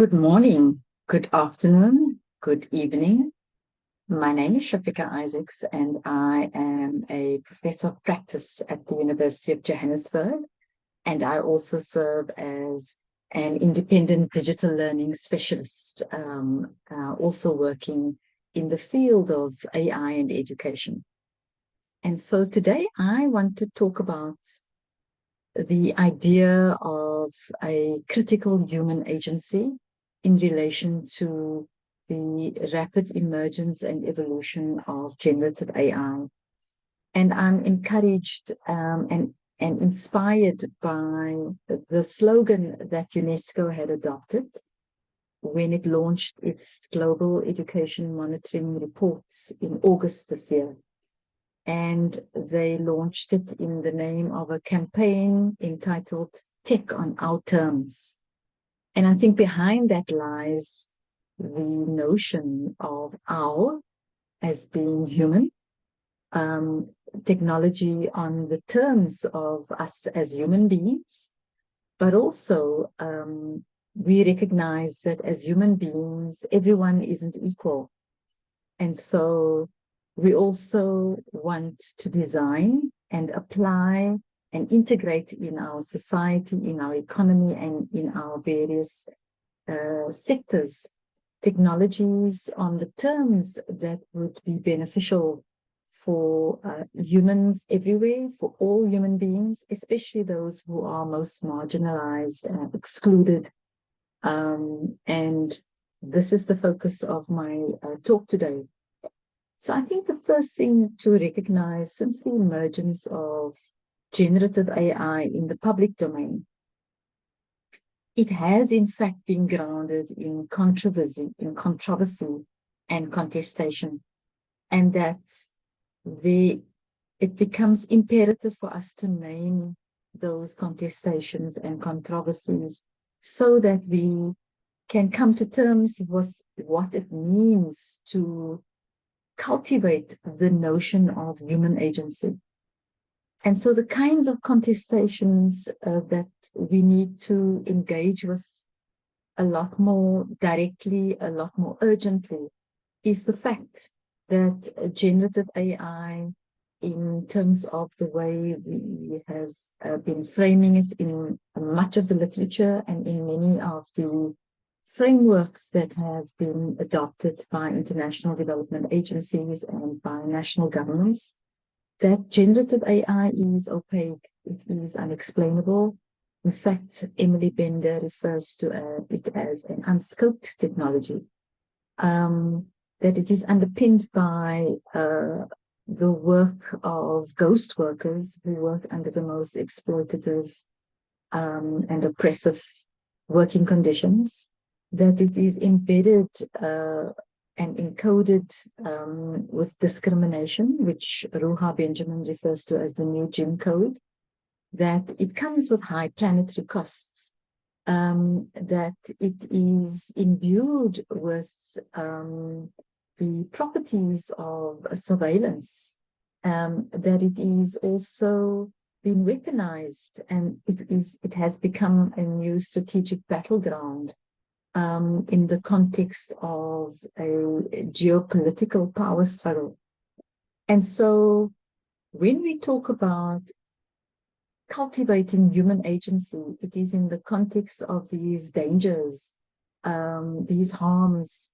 Good morning, good afternoon, good evening. My name is Shafika Isaacs, and I am a professor of practice at the University of Johannesburg. And I also serve as an independent digital learning specialist, also working in the field of AI and education. And so today I want to talk about the idea of a critical human agency in relation to the rapid emergence and evolution of generative AI. And I'm encouraged and inspired by the slogan that UNESCO had adopted when it launched its Global Education Monitoring Reports in August this year. And they launched it in the name of a campaign entitled Tech on Our Terms. And I think behind that lies the notion of our as being human, technology on the terms of us as human beings, but also we recognize that as human beings, everyone isn't equal. And so we also want to design and apply and integrate in our society, in our economy, and in our various sectors, technologies on the terms that would be beneficial for humans everywhere, for all human beings, especially those who are most marginalized and excluded. And this is the focus of my talk today. So I think the first thing to recognize since the emergence of generative AI in the public domain, it has in fact been grounded in controversy and contestation, and that it becomes imperative for us to name those contestations and controversies so that we can come to terms with what it means to cultivate the notion of human agency. And so the kinds of contestations that we need to engage with a lot more directly, a lot more urgently, is the fact that generative AI, in terms of the way we have been framing it in much of the literature and in many of the frameworks that have been adopted by international development agencies and by national governments, that generative AI is opaque, it is unexplainable. In fact, Emily Bender refers to it as an unscoped technology, that it is underpinned by the work of ghost workers who work under the most exploitative and oppressive working conditions, that it is embedded and encoded with discrimination, which Ruha Benjamin refers to as the new Jim Code, that it comes with high planetary costs, that it is imbued with the properties of surveillance, that it is also been weaponized, and it has become a new strategic battleground in the context of a geopolitical power struggle. And so when we talk about cultivating human agency, it is in the context of these dangers, these harms,